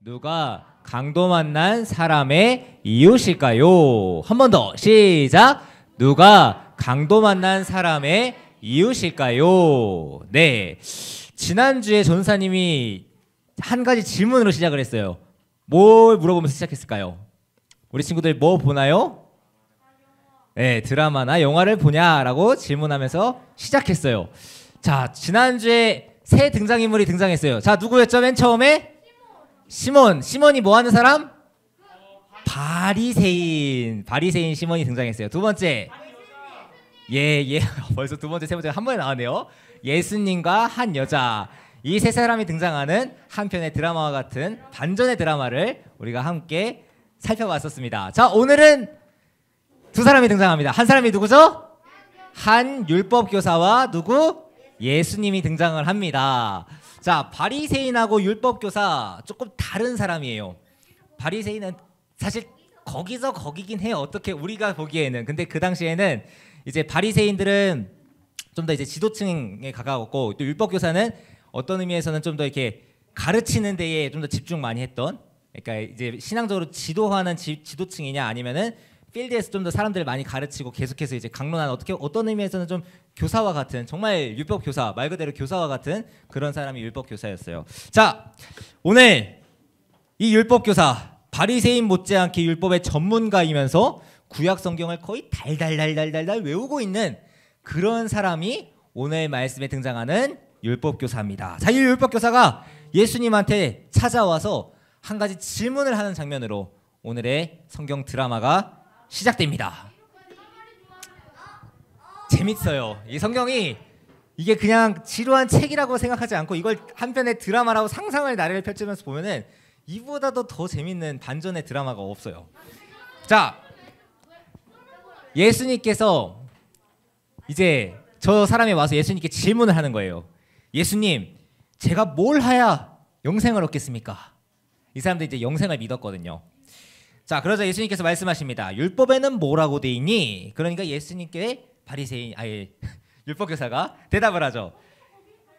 누가 강도 만난 사람의 이웃일까요? 한 번 더 시작. 누가 강도 만난 사람의 이웃일까요? 네, 지난주에 전사님이 한 가지 질문으로 시작을 했어요. 뭘 물어보면서 시작했을까요? 우리 친구들 뭐 보나요? 네, 드라마나 영화를 보냐라고 질문하면서 시작했어요. 자, 지난주에 새 등장인물이 등장했어요. 자, 누구였죠? 맨 처음에? 시몬이 뭐 하는 사람? 바리새인 시몬이 등장했어요. 두 번째, 벌써 두 번째, 세 번째 한 번에 나왔네요. 예수님과 한 여자. 이 세 사람이 등장하는 한 편의 드라마와 같은 반전의 드라마를 우리가 함께 살펴봤었습니다. 자, 오늘은 두 사람이 등장합니다. 한 사람이 누구죠? 한 율법교사와 누구? 예수님이 등장을 합니다. 자, 바리새인하고 율법교사 조금 다른 사람이에요. 바리새인은 사실 거기서 거기긴 해요. 어떻게 우리가 보기에는. 근데 그 당시에는 이제 바리새인들은 좀 더 이제 지도층에 가까웠고, 또 율법교사는 어떤 의미에서는 좀 더 이렇게 가르치는 데에 좀 더 집중 많이 했던, 그러니까 이제 신앙적으로 지도하는 지도층이냐, 아니면은 필드에서 좀 더 사람들을 많이 가르치고 계속해서 이제 강론하는, 어떤 의미에서는 좀 교사와 같은, 정말 율법 교사, 말 그대로 교사와 같은 그런 사람이 율법 교사였어요. 자, 오늘 이 율법 교사, 바리새인 못지않게 율법의 전문가이면서 구약 성경을 거의 달달달달달 외우고 있는 그런 사람이 오늘 말씀에 등장하는 율법 교사입니다. 자, 이 율법 교사가 예수님한테 찾아와서 한 가지 질문을 하는 장면으로 오늘의 성경 드라마가 시작됩니다. 재밌어요. 이 성경이 이게 그냥 지루한 책이라고 생각하지 않고 이걸 한편의 드라마라고 상상을 나래를 펼치면서 보면은 이보다도 더 재밌는 반전의 드라마가 없어요. 자, 예수님께서 이제 저 사람이 와서 예수님께 질문을 하는 거예요. 예수님, 제가 뭘 해야 영생을 얻겠습니까? 이 사람들이 이제 영생을 믿었거든요. 자, 그러자 예수님께서 말씀하십니다. 율법에는 뭐라고 돼 있니? 그러니까 예수님께 율법교사가 대답을 하죠.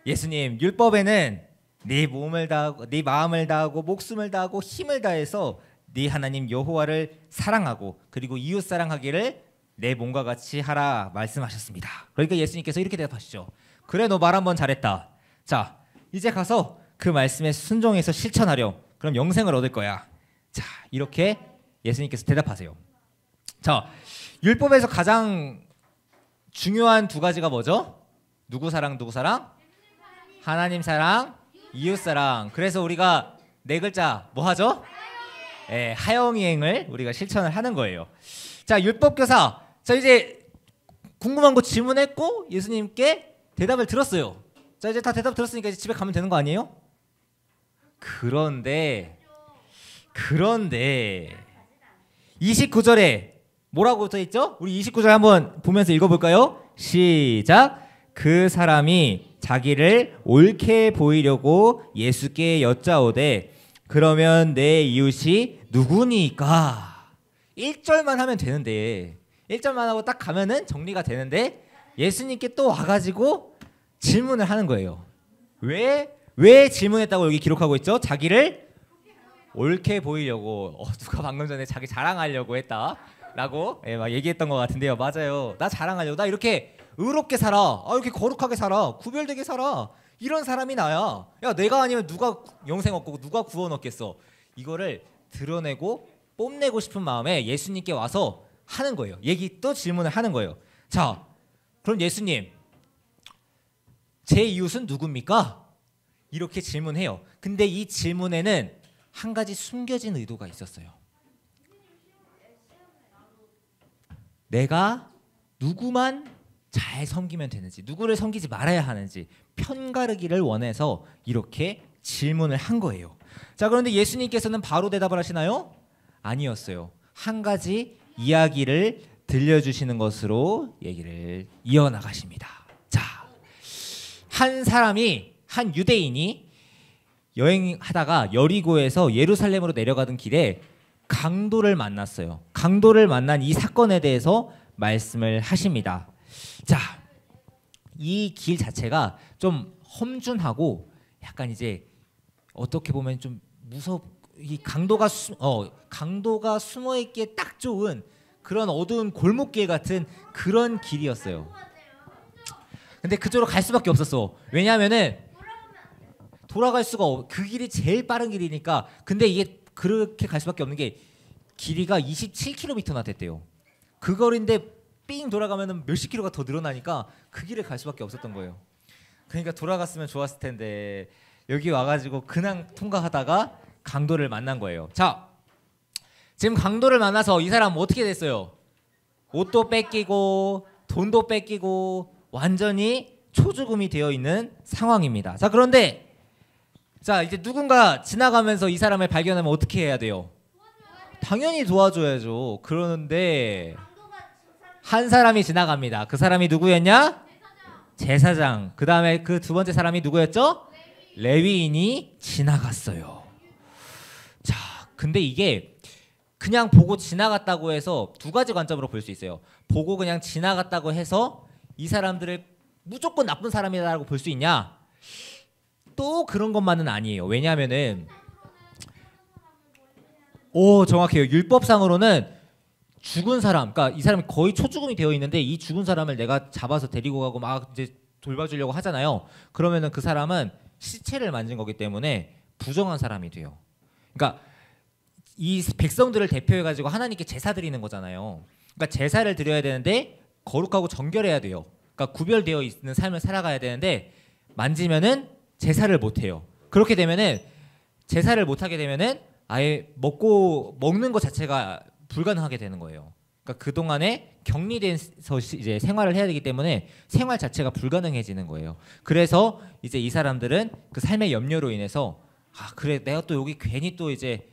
예수님, 율법에는 네 몸을 다하고, 네 마음을 다하고, 목숨을 다하고, 힘을 다해서 네 하나님 여호와를 사랑하고, 그리고 이웃 사랑하기를 내 몸과 같이 하라 말씀하셨습니다. 그러니까 예수님께서 이렇게 대답하시죠. 그래, 너 말 한번 잘했다. 자, 이제 가서 그 말씀에 순종해서 실천하렴. 그럼 영생을 얻을 거야. 자, 이렇게 예수님께서 대답하세요. 자, 율법에서 가장 중요한 두 가지가 뭐죠? 누구 사랑, 누구 사랑? 하나님 사랑, 이웃 사랑. 그래서 우리가 네 글자 뭐 하죠? 하영이행을 우리가 실천을 하는 거예요. 자, 율법교사. 자, 이제 궁금한 거 질문했고 예수님께 대답을 들었어요. 자, 이제 다 대답 들었으니까 이제 집에 가면 되는 거 아니에요? 그런데 29절에 뭐라고 써 있죠? 우리 29절 한번 보면서 읽어볼까요? 시작. 그 사람이 자기를 옳게 보이려고 예수께 여짜오되 그러면 내 이웃이 누구니까? 1절만 하면 되는데, 1절만 하고 딱 가면은 정리가 되는데 예수님께 또 와가지고 질문을 하는 거예요. 왜 질문했다고 여기 기록하고 있죠? 자기를 옳게 보이려고. 누가 방금 전에 자기 자랑하려고 했다라고 막 얘기했던 것 같은데요. 맞아요. 나 자랑하려고. 나 이렇게 의롭게 살아. 이렇게 거룩하게 살아. 구별되게 살아. 이런 사람이 나야. 야, 내가 아니면 누가 영생 얻고 누가 구원 얻겠어. 이거를 드러내고 뽐내고 싶은 마음에 예수님께 와서 하는 거예요. 또 질문을 하는 거예요. 자, 그럼 예수님, 제 이웃은 누굽니까? 이렇게 질문해요. 근데 이 질문에는 한 가지 숨겨진 의도가 있었어요. 내가 누구만 잘 섬기면 되는지, 누구를 섬기지 말아야 하는지 편가르기를 원해서 이렇게 질문을 한 거예요. 자, 그런데 예수님께서는 바로 대답을 하시나요? 아니었어요. 한 가지 이야기를 들려주시는 것으로 얘기를 이어나가십니다. 자, 한 유대인이 여행하다가 여리고에서 예루살렘으로 내려가던 길에 강도를 만났어요. 강도를 만난 이 사건에 대해서 말씀을 하십니다. 자, 이 길 자체가 좀 험준하고 약간 이제 어떻게 보면 좀 이 강도가 숨어 있기에 딱 좋은 그런 어두운 골목길 같은 그런 길이었어요. 근데 그쪽으로 갈 수밖에 없었어. 왜냐하면은 돌아갈 수가 그 길이 제일 빠른 길이니까. 근데 이게 그렇게 갈 수밖에 없는 게 길이가 27km나 됐대요. 그 거리인데 삥 돌아가면은 몇십 킬로가 더 늘어나니까 그 길을 갈 수밖에 없었던 거예요. 그러니까 돌아갔으면 좋았을 텐데 여기 와가지고 그냥 통과하다가 강도를 만난 거예요. 자, 지금 강도를 만나서 이 사람 어떻게 됐어요? 옷도 뺏기고 돈도 뺏기고 완전히 초죽음이 되어 있는 상황입니다. 자, 그런데 자 이제 누군가 지나가면서 이 사람을 발견하면 어떻게 해야 돼요? 당연히 도와줘야죠. 그러는데 한 사람이 지나갑니다. 그 사람이 누구였냐? 제사장. 그 다음에 그 두 번째 사람이 누구였죠? 레위인이 지나갔어요. 자, 근데 이게 그냥 보고 지나갔다고 해서 두 가지 관점으로 볼 수 있어요. 보고 그냥 지나갔다고 해서 이 사람들을 무조건 나쁜 사람이라고 볼 수 있냐? 또 그런 것만은 아니에요. 왜냐하면은 정확해요. 율법상으로는 죽은 사람, 그러니까 이 사람이 거의 초죽음이 되어 있는데 이 죽은 사람을 내가 잡아서 데리고 가고 막 이제 돌봐주려고 하잖아요. 그러면은 그 사람은 시체를 만진 거기 때문에 부정한 사람이 돼요. 그러니까 이 백성들을 대표해 가지고 하나님께 제사 드리는 거잖아요. 그러니까 제사를 드려야 되는데 거룩하고 정결해야 돼요. 그러니까 구별되어 있는 삶을 살아가야 되는데 만지면은 제사를 못 해요. 그렇게 되면은 제사를 못 하게 되면은 아예 먹는 것 자체가 불가능하게 되는 거예요. 그러니까 그 동안에 격리돼서 이제 생활을 해야 되기 때문에 생활 자체가 불가능해지는 거예요. 그래서 이제 이 사람들은 그 삶의 염려로 인해서 그래 내가 또 여기 괜히 또 이제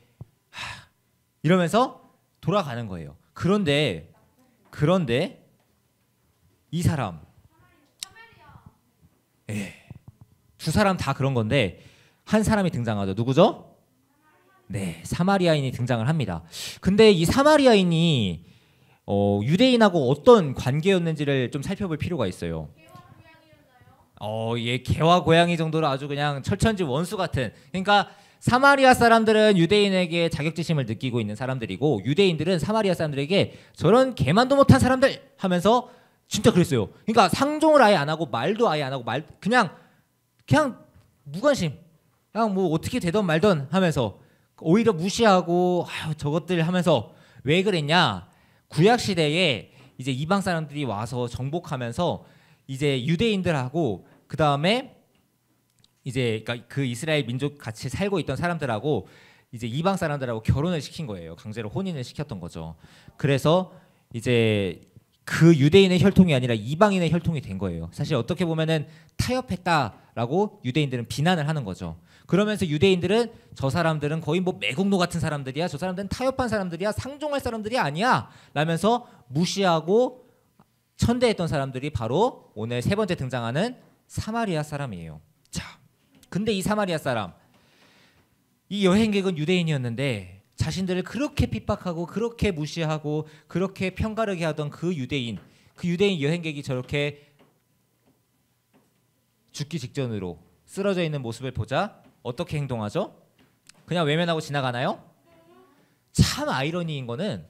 이러면서 돌아가는 거예요. 그런데 이 사람, 두 사람 다 그런 건데 한 사람이 등장하죠. 누구죠? 네, 사마리아인이 등장을 합니다. 근데 이 사마리아인이 유대인하고 어떤 관계였는지를 좀 살펴볼 필요가 있어요. 개와 고양이 정도로 아주 그냥 철천지 원수 같은. 그러니까 사마리아 사람들은 유대인에게 자격지심을 느끼고 있는 사람들이고 유대인들은 사마리아 사람들에게 저런 개만도 못한 사람들 하면서 진짜 그랬어요. 그러니까 상종을 아예 안 하고 말도 아예 안 하고 그냥 무관심. 그냥 뭐 어떻게 되던 말던 하면서 오히려 무시하고 저것들 하면서 왜 그랬냐? 구약 시대에 이제 이방 사람들이 와서 정복하면서 이제 유대인들하고 그 다음에 이제 그러니까 그 이스라엘 민족 같이 살고 있던 사람들하고 이제 이방 사람들하고 결혼을 시킨 거예요. 강제로 혼인을 시켰던 거죠. 그래서 이제 그 유대인의 혈통이 아니라 이방인의 혈통이 된 거예요. 사실 어떻게 보면은 타협했다라고 유대인들은 비난을 하는 거죠. 그러면서 유대인들은 저 사람들은 거의 뭐 매국노 같은 사람들이야. 저 사람들은 타협한 사람들이야. 상종할 사람들이 아니야. 라면서 무시하고 천대했던 사람들이 바로 오늘 세 번째 등장하는 사마리아 사람이에요. 자, 근데 이 사마리아 사람, 이 여행객은 유대인이었는데 자신들을 그렇게 핍박하고 그렇게 무시하고 그렇게 편가르게 하던 그 유대인 여행객이 저렇게 죽기 직전으로 쓰러져 있는 모습을 보자 어떻게 행동하죠? 그냥 외면하고 지나가나요? 참 아이러니인 거는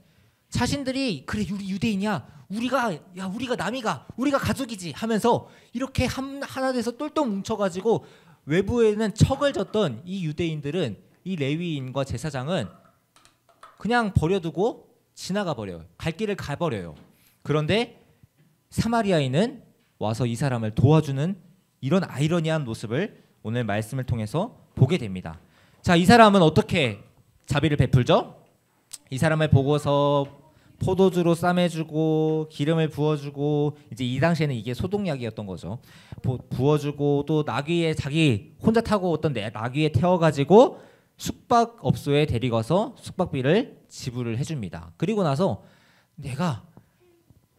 자신들이 그래 우리 유대인이야 우리가 남이가 우리가 가족이지 하면서 이렇게 하나 돼서 똘똘 뭉쳐가지고 외부에는 척을 졌던 이 유대인들은 이 레위인과 제사장은 그냥 버려두고 지나가 버려요. 갈 길을 가버려요. 그런데 사마리아인은 와서 이 사람을 도와주는 이런 아이러니한 모습을 오늘 말씀을 통해서 보게 됩니다. 자, 이 사람은 어떻게 자비를 베풀죠? 이 사람을 보고서 포도주로 싸매주고 기름을 부어주고 이제 이 당시에는 이게 소독약이었던 거죠. 부어주고 또 나귀에 자기 혼자 타고 어떤 나귀에 태워가지고 숙박업소에 데리고서 숙박비를 지불을 해줍니다. 그리고 나서 내가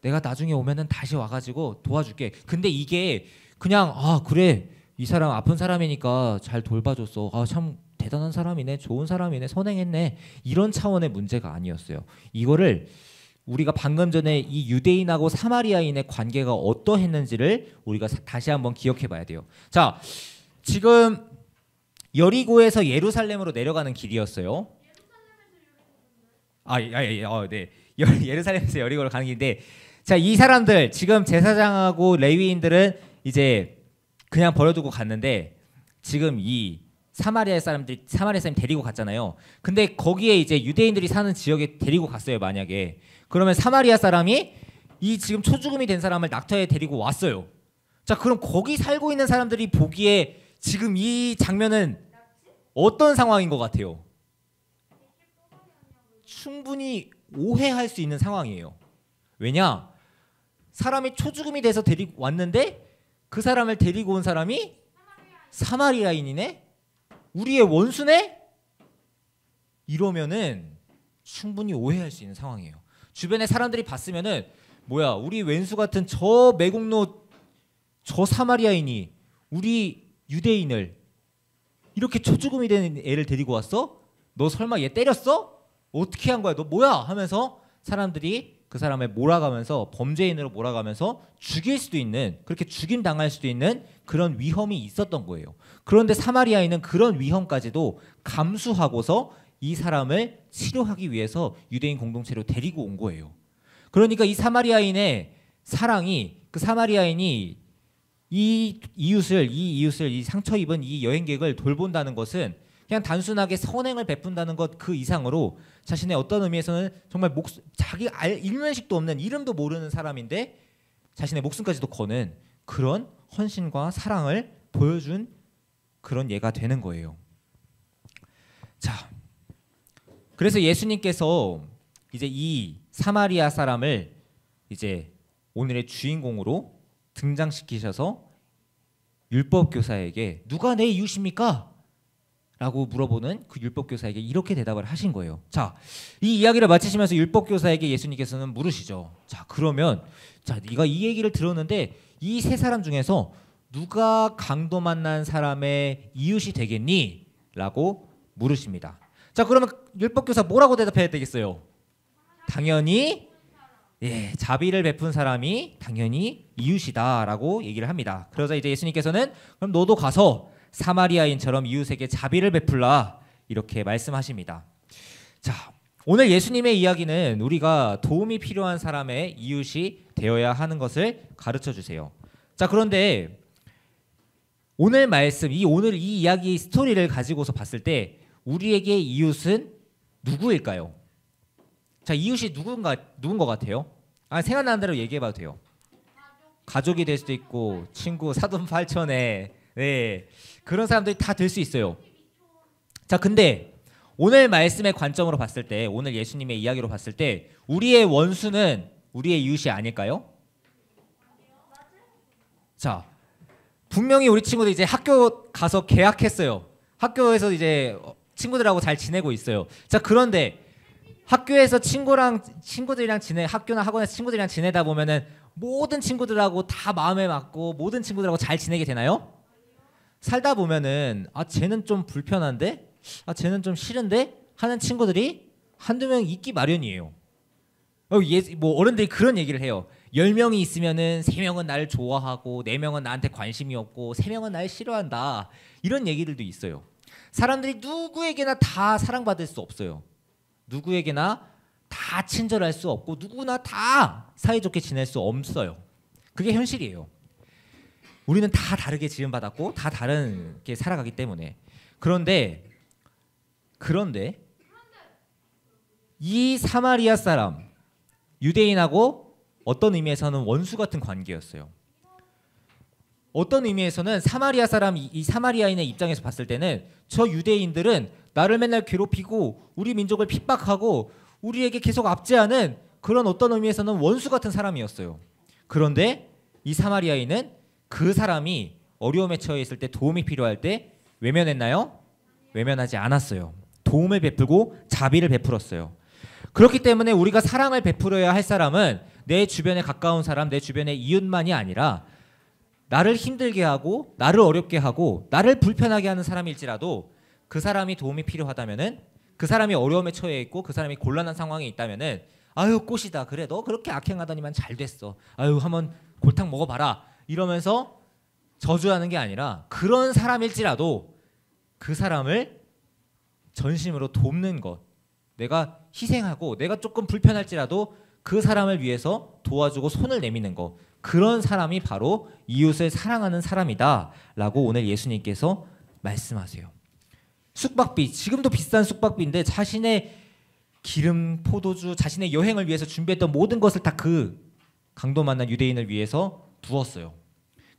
나중에 오면은 다시 와가지고 도와줄게. 근데 이게 그냥 그래 이 사람 아픈 사람이니까 잘 돌봐줬어. 참 대단한 사람이네, 좋은 사람이네, 선행했네 이런 차원의 문제가 아니었어요. 이거를 우리가 방금 전에 이 유대인하고 사마리아인의 관계가 어떠했는지를 우리가 다시 한번 기억해 봐야 돼요. 자, 지금 여리고에서 예루살렘으로 내려가는 길이었어요. 네. 예루살렘에서 여리고로 가는 길인데, 자, 이 사람들 지금 제사장하고 레위인들은 이제 그냥 버려두고 갔는데 지금 이 사마리아 사람이 데리고 갔잖아요. 근데 거기에 이제 유대인들이 사는 지역에 데리고 갔어요. 만약에 그러면 사마리아 사람이 이 지금 초죽음이 된 사람을 낙타에 데리고 왔어요. 자, 그럼 거기 살고 있는 사람들이 보기에 지금 이 장면은 어떤 상황인 것 같아요? 충분히 오해할 수 있는 상황이에요. 왜냐? 사람이 초죽음이 돼서 데리고 왔는데 그 사람을 데리고 온 사람이 사마리아인이네? 우리의 원수네? 이러면은 충분히 오해할 수 있는 상황이에요. 주변에 사람들이 봤으면은 뭐야, 우리 왼수 같은 저 매국노 저 사마리아인이 우리 유대인을 이렇게 초죽음이 된 애를 데리고 왔어? 너 설마 얘 때렸어? 어떻게 한 거야? 너 뭐야? 하면서 사람들이 그 사람을 몰아가면서 범죄인으로 몰아가면서 죽일 수도 있는, 그렇게 죽임 당할 수도 있는 그런 위험이 있었던 거예요. 그런데 사마리아인은 그런 위험까지도 감수하고서 이 사람을 치료하기 위해서 유대인 공동체로 데리고 온 거예요. 그러니까 이 사마리아인의 사랑이, 그 사마리아인이 이 이웃을 이 상처 입은 이 여행객을 돌본다는 것은 그냥 단순하게 선행을 베푼다는 것 그 이상으로 자신의 어떤 의미에서는 정말 자기 일면식도 없는, 이름도 모르는 사람인데 자신의 목숨까지도 거는 그런 헌신과 사랑을 보여준 그런 예가 되는 거예요. 자, 그래서 예수님께서 이제 이 사마리아 사람을 이제 오늘의 주인공으로 등장시키셔서 율법 교사에게 누가 내 이웃입니까? 라고 물어보는 그 율법 교사에게 이렇게 대답을 하신 거예요. 자, 이 이야기를 마치시면서 율법 교사에게 예수님께서는 물으시죠. 자, 그러면 자, 네가 이 얘기를 들었는데 이 세 사람 중에서 누가 강도 만난 사람의 이웃이 되겠니? 라고 물으십니다. 자, 그러면 율법 교사 뭐라고 대답해야 되겠어요? 당연히 자비를 베푼 사람이 당연히 이웃이다라고 얘기를 합니다. 그러자 이제 예수님께서는 그럼 너도 가서 사마리아인처럼 이웃에게 자비를 베풀라 이렇게 말씀하십니다. 자, 오늘 예수님의 이야기는 우리가 도움이 필요한 사람의 이웃이 되어야 하는 것을 가르쳐 주세요. 자, 그런데 오늘 말씀, 오늘 이 이야기 스토리를 가지고서 봤을 때 우리에게 이웃은 누구일까요? 자, 이웃이 누군 것 같아요? 생각나는 대로 얘기해봐도 돼요. 가족이 될 수도 있고 친구, 사돈팔촌에 그런 사람들이 다 될 수 있어요. 자, 근데 오늘 말씀의 관점으로 봤을 때, 오늘 예수님의 이야기로 봤을 때 우리의 원수는 우리의 이웃이 아닐까요? 자, 분명히 우리 친구들 이제 학교 가서 개학했어요. 학교에서 이제 친구들하고 잘 지내고 있어요. 자, 그런데 학교에서 친구들이랑 학교나 학원에서 친구들이랑 지내다 보면은 모든 친구들하고 다 마음에 맞고 모든 친구들하고 잘 지내게 되나요? 살다 보면은 쟤는 좀 불편한데? 쟤는 좀 싫은데? 하는 친구들이 한두 명 있기 마련이에요. 어른들이 그런 얘기를 해요. 10명이 있으면은 3명은 나를 좋아하고 4명은 나한테 관심이 없고 3명은 날 싫어한다. 이런 얘기들도 있어요. 사람들이 누구에게나 다 사랑받을 수 없어요. 누구에게나 다 친절할 수 없고 누구나 다 사이좋게 지낼 수 없어요. 그게 현실이에요. 우리는 다 다르게 지음받았고 다 다르게 살아가기 때문에. 그런데 이 사마리아 사람, 유대인하고 어떤 의미에서는 원수 같은 관계였어요. 어떤 의미에서는 사마리아 사람, 이 사마리아인의 입장에서 봤을 때는 저 유대인들은 나를 맨날 괴롭히고 우리 민족을 핍박하고 우리에게 계속 압제하는 그런 어떤 의미에서는 원수 같은 사람이었어요. 그런데 이 사마리아인은 그 사람이 어려움에 처해 있을 때, 도움이 필요할 때 외면했나요? 외면하지 않았어요. 도움을 베풀고 자비를 베풀었어요. 그렇기 때문에 우리가 사랑을 베풀어야 할 사람은 내 주변에 가까운 사람, 내 주변의 이웃만이 아니라 나를 힘들게 하고 나를 어렵게 하고 나를 불편하게 하는 사람일지라도 그 사람이 도움이 필요하다면은, 그 사람이 어려움에 처해 있고 그 사람이 곤란한 상황에 있다면은 아유 꽃이다, 그래 너 그렇게 악행하더니만 잘 됐어, 아유 한번 골탕 먹어봐라 이러면서 저주하는 게 아니라 그런 사람일지라도 그 사람을 전심으로 돕는 것, 내가 희생하고 내가 조금 불편할지라도 그 사람을 위해서 도와주고 손을 내미는 것, 그런 사람이 바로 이웃을 사랑하는 사람이다 라고 오늘 예수님께서 말씀하세요. 숙박비, 지금도 비싼 숙박비인데 자신의 기름, 포도주, 자신의 여행을 위해서 준비했던 모든 것을 다 그 강도 만난 유대인을 위해서 두었어요.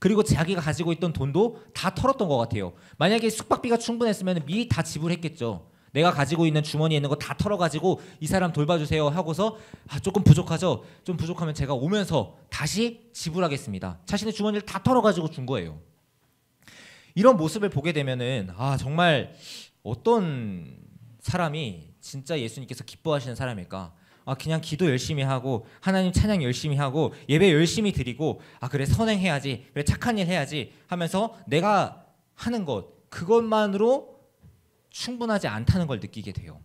그리고 자기가 가지고 있던 돈도 다 털었던 것 같아요. 만약에 숙박비가 충분했으면 미리 다 지불했겠죠. 내가 가지고 있는 주머니에 있는 거 다 털어가지고 이 사람 돌봐주세요 하고서 조금 부족하죠. 좀 부족하면 제가 오면서 다시 지불하겠습니다. 자신의 주머니를 다 털어가지고 준 거예요. 이런 모습을 보게 되면은 정말 어떤 사람이 진짜 예수님께서 기뻐하시는 사람일까? 그냥 기도 열심히 하고 하나님 찬양 열심히 하고 예배 열심히 드리고 그래 선행해야지, 그래 착한 일 해야지 하면서 내가 하는 것 그것만으로 충분하지 않다는 걸 느끼게 돼요.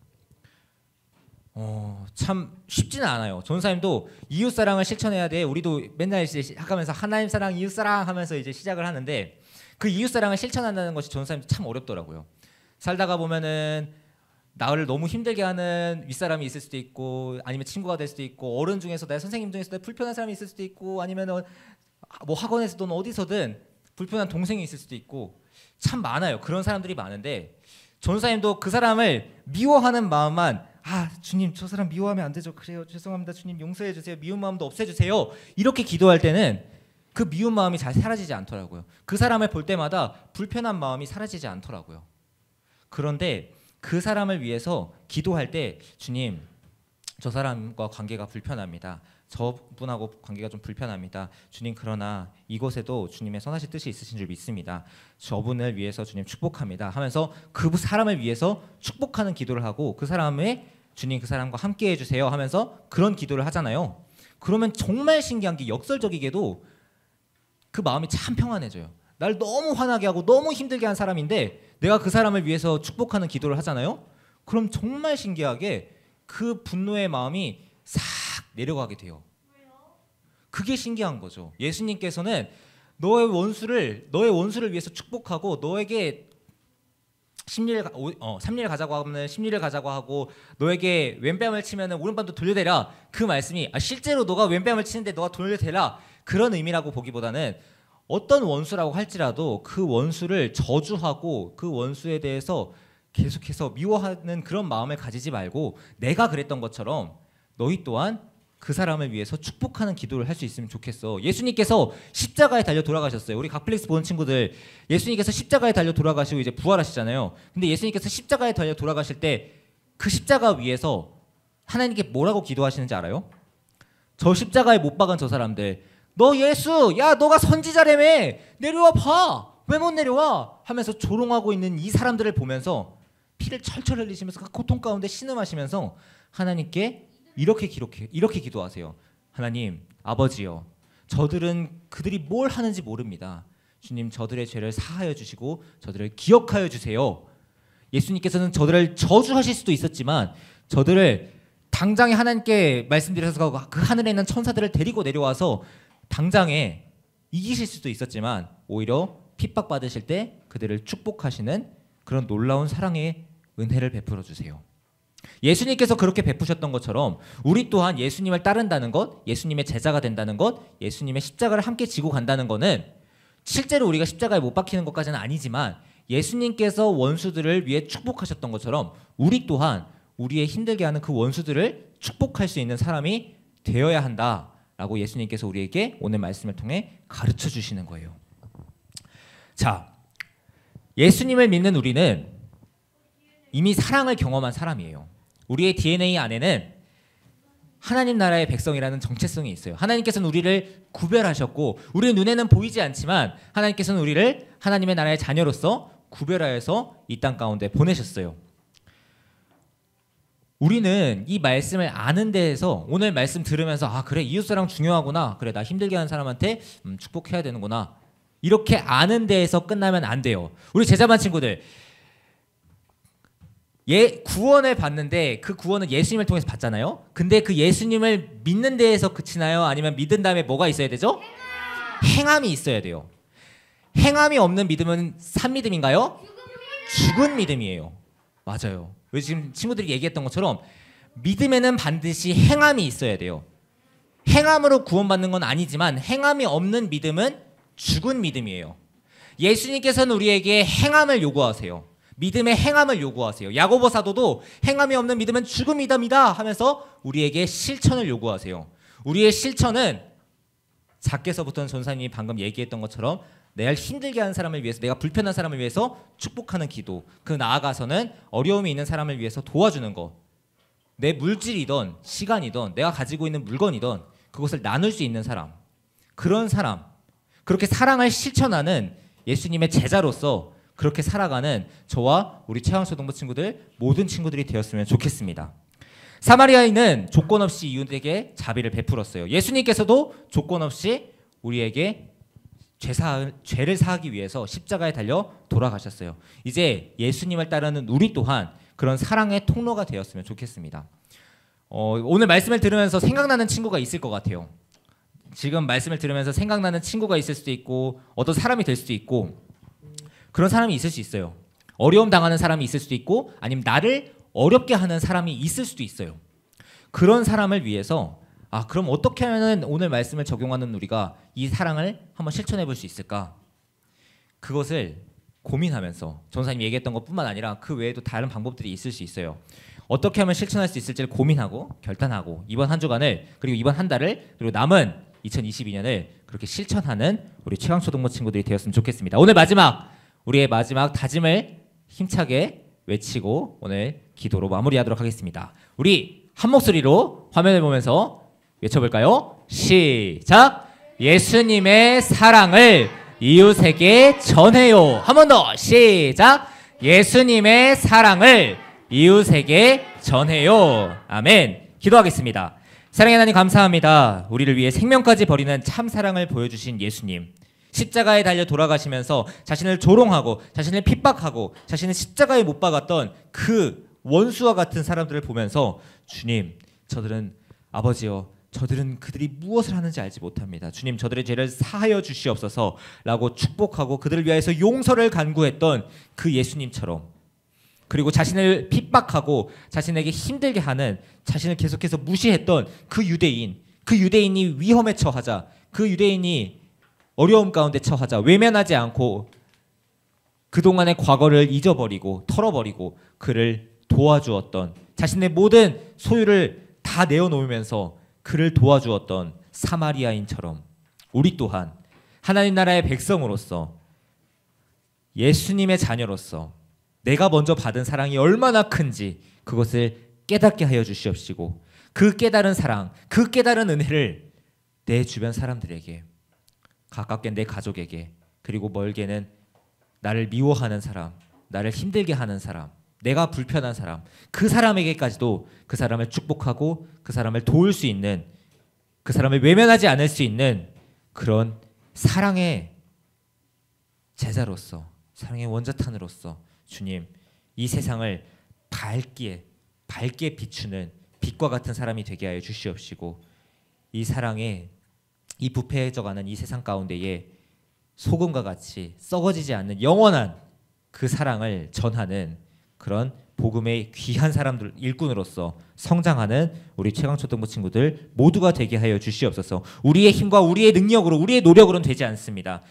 참 쉽지는 않아요. 전사님도 이웃 사랑을 실천해야 돼. 우리도 맨날 하면서 하나님 사랑, 이웃 사랑 하면서 이제 시작을 하는데 그 이웃 사랑을 실천한다는 것이 전사님도 참 어렵더라고요. 살다가 보면은 나를 너무 힘들게 하는 윗사람이 있을 수도 있고, 아니면 친구가 될 수도 있고, 어른 중에서 내 선생님 중에서 내 불편한 사람이 있을 수도 있고, 아니면 뭐 학원에서든 어디서든 불편한 동생이 있을 수도 있고, 참 많아요. 그런 사람들이 많은데 전사님도 그 사람을 미워하는 마음만 주님 저 사람 미워하면 안 되죠. 그래요 죄송합니다 주님 용서해 주세요. 미운 마음도 없애주세요. 이렇게 기도할 때는 그 미운 마음이 잘 사라지지 않더라고요. 그 사람을 볼 때마다 불편한 마음이 사라지지 않더라고요. 그런데 그 사람을 위해서 기도할 때 주님 저 사람과 관계가 불편합니다. 저분하고 관계가 좀 불편합니다. 주님 그러나 이곳에도 주님의 선하신 뜻이 있으신 줄 믿습니다. 저분을 위해서 주님 축복합니다 하면서 그 사람을 위해서 축복하는 기도를 하고 그 사람의 주님 그 사람과 함께 해주세요 하면서 그런 기도를 하잖아요. 그러면 정말 신기한 게 역설적이게도 그 마음이 참 평안해져요. 날 너무 화나게 하고 너무 힘들게 한 사람인데 내가 그 사람을 위해서 축복하는 기도를 하잖아요. 그럼 정말 신기하게 그 분노의 마음이 싹 내려가게 돼요. 그게 신기한 거죠. 예수님께서는 너의 원수를 위해서 축복하고 너에게 삼리를 가자고 하면 십리를 가자고 하고 너에게 왼뺨을 치면 오른뺨도 돌려대라. 그 말씀이 실제로 너가 왼뺨을 치는데 너가 돌려대라 그런 의미라고 보기보다는 어떤 원수라고 할지라도 그 원수를 저주하고 그 원수에 대해서 계속해서 미워하는 그런 마음을 가지지 말고 내가 그랬던 것처럼 너희 또한 그 사람을 위해서 축복하는 기도를 할 수 있으면 좋겠어. 예수님께서 십자가에 달려 돌아가셨어요. 우리 각플릭스 보는 친구들 예수님께서 십자가에 달려 돌아가시고 이제 부활하시잖아요. 근데 예수님께서 십자가에 달려 돌아가실 때 그 십자가 위에서 하나님께 뭐라고 기도하시는지 알아요? 저 십자가에 못 박은 저 사람들 너 예수 야 너가 선지자라며 내려와 봐 왜 못 내려와 하면서 조롱하고 있는 이 사람들을 보면서 피를 철철 흘리시면서 그 고통 가운데 신음하시면서 하나님께 이렇게 기도하세요. 하나님 아버지여 저들은 그들이 뭘 하는지 모릅니다. 주님 저들의 죄를 사하여 주시고 저들을 기억하여 주세요. 예수님께서는 저들을 저주하실 수도 있었지만 저들을 당장에 하나님께 말씀드려서 그 하늘에 있는 천사들을 데리고 내려와서 당장에 이기실 수도 있었지만 오히려 핍박받으실 때 그들을 축복하시는 그런 놀라운 사랑의 은혜를 베풀어 주세요. 예수님께서 그렇게 베푸셨던 것처럼 우리 또한 예수님을 따른다는 것, 예수님의 제자가 된다는 것, 예수님의 십자가를 함께 지고 간다는 것은 실제로 우리가 십자가에 못 박히는 것까지는 아니지만 예수님께서 원수들을 위해 축복하셨던 것처럼 우리 또한 우리의 힘들게 하는 그 원수들을 축복할 수 있는 사람이 되어야 한다라고 예수님께서 우리에게 오늘 말씀을 통해 가르쳐 주시는 거예요. 자, 예수님을 믿는 우리는 이미 사랑을 경험한 사람이에요. 우리의 DNA 안에는 하나님 나라의 백성이라는 정체성이 있어요. 하나님께서는 우리를 구별하셨고 우리의 눈에는 보이지 않지만 하나님께서는 우리를 하나님의 나라의 자녀로서 구별하여서 이 땅 가운데 보내셨어요. 우리는 이 말씀을 아는 데에서 오늘 말씀 들으면서 그래 이웃사랑 중요하구나. 그래 나 힘들게 하는 사람한테 축복해야 되는구나. 이렇게 아는 데에서 끝나면 안 돼요. 우리 제자반 친구들 구원을 받는데 그 구원은 예수님을 통해서 받잖아요. 근데 그 예수님을 믿는 데에서 그치나요? 아니면 믿은 다음에 뭐가 있어야 되죠? 행함이 있어야 돼요. 행함이 없는 믿음은 산믿음인가요? 죽은 믿음이에요. 맞아요. 왜 지금 친구들이 얘기했던 것처럼 믿음에는 반드시 행함이 있어야 돼요. 행함으로 구원받는 건 아니지만 행함이 없는 믿음은 죽은 믿음이에요. 예수님께서는 우리에게 행함을 요구하세요. 믿음의 행함을 요구하세요. 야고보 사도도 행함이 없는 믿음은 죽은 믿음이다 하면서 우리에게 실천을 요구하세요. 우리의 실천은 작게서부터는 전사님이 방금 얘기했던 것처럼 내가 힘들게 하는 사람을 위해서, 내가 불편한 사람을 위해서 축복하는 기도, 그 나아가서는 어려움이 있는 사람을 위해서 도와주는 것, 내 물질이든 시간이든 내가 가지고 있는 물건이든 그것을 나눌 수 있는 사람, 그런 사람, 그렇게 사랑을 실천하는 예수님의 제자로서 그렇게 살아가는 저와 우리 최강초등부 친구들, 모든 친구들이 되었으면 좋겠습니다. 사마리아인은 조건 없이 이웃에게 자비를 베풀었어요. 예수님께서도 조건 없이 우리에게 죄를 사하기 위해서 십자가에 달려 돌아가셨어요. 이제 예수님을 따르는 우리 또한 그런 사랑의 통로가 되었으면 좋겠습니다. 오늘 말씀을 들으면서 생각나는 친구가 있을 것 같아요. 지금 말씀을 들으면서 생각나는 친구가 있을 수도 있고 어떤 사람이 될 수도 있고 그런 사람이 있을 수 있어요. 어려움 당하는 사람이 있을 수도 있고 아니면 나를 어렵게 하는 사람이 있을 수도 있어요. 그런 사람을 위해서 그럼 어떻게 하면 오늘 말씀을 적용하는 우리가 이 사랑을 한번 실천해 볼 수 있을까? 그것을 고민하면서 전사님이 얘기했던 것뿐만 아니라 그 외에도 다른 방법들이 있을 수 있어요. 어떻게 하면 실천할 수 있을지를 고민하고 결단하고 이번 한 주간을 그리고 이번 한 달을 그리고 남은 2022년을 그렇게 실천하는 우리 최강초등부 친구들이 되었으면 좋겠습니다. 오늘 우리의 마지막 다짐을 힘차게 외치고 오늘 기도로 마무리하도록 하겠습니다. 우리 한 목소리로 화면을 보면서 외쳐볼까요? 시작! 예수님의 사랑을 이웃에게 전해요. 한 번 더 시작! 예수님의 사랑을 이웃에게 전해요. 아멘. 기도하겠습니다. 사랑의 하나님 감사합니다. 우리를 위해 생명까지 버리는 참 사랑을 보여주신 예수님. 십자가에 달려 돌아가시면서 자신을 조롱하고 자신을 핍박하고 자신을 십자가에 못 박았던 그 원수와 같은 사람들을 보면서 주님, 저들은 아버지여 저들은 그들이 무엇을 하는지 알지 못합니다. 주님, 저들의 죄를 사하여 주시옵소서 라고 축복하고 그들을 위하여서 용서를 간구했던 그 예수님처럼, 그리고 자신을 핍박하고 자신에게 힘들게 하는, 자신을 계속해서 무시했던 그 유대인이 위험에 처하자, 그 유대인이 어려움 가운데 처하자 외면하지 않고 그동안의 과거를 잊어버리고 털어버리고 그를 도와주었던, 자신의 모든 소유를 다 내어놓으면서 그를 도와주었던 사마리아인처럼 우리 또한 하나님 나라의 백성으로서 예수님의 자녀로서 내가 먼저 받은 사랑이 얼마나 큰지 그것을 깨닫게 하여 주시옵시고, 그 깨달은 사랑, 그 깨달은 은혜를 내 주변 사람들에게, 가깝게 내 가족에게, 그리고 멀게는 나를 미워하는 사람, 나를 힘들게 하는 사람, 내가 불편한 사람, 그 사람에게까지도 그 사람을 축복하고 그 사람을 도울 수 있는, 그 사람을 외면하지 않을 수 있는 그런 사랑의 제자로서, 사랑의 원자탄으로서 주님, 이 세상을 밝게 비추는 빛과 같은 사람이 되게 하여 주시옵시고, 이 사랑에, 이 부패해져가는 이 세상 가운데에 소금과 같이 썩어지지 않는 영원한 그 사랑을 전하는 그런 복음의 귀한 사람들, 일꾼으로서 성장하는 우리 최강초등부 친구들 모두가 되게 하여 주시옵소서. 우리의 힘과 우리의 능력으로, 우리의 노력으로는 되지 않습니다.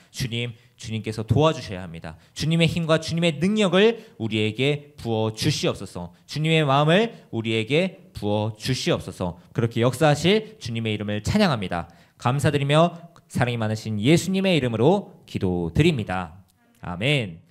주님께서 도와주셔야 합니다. 주님의 힘과 주님의 능력을 우리에게 부어 주시옵소서. 주님의 마음을 우리에게 부어 주시옵소서. 그렇게 역사하실 주님의 이름을 찬양합니다. 감사드리며 사랑이 많으신 예수님의 이름으로 기도드립니다. 아멘.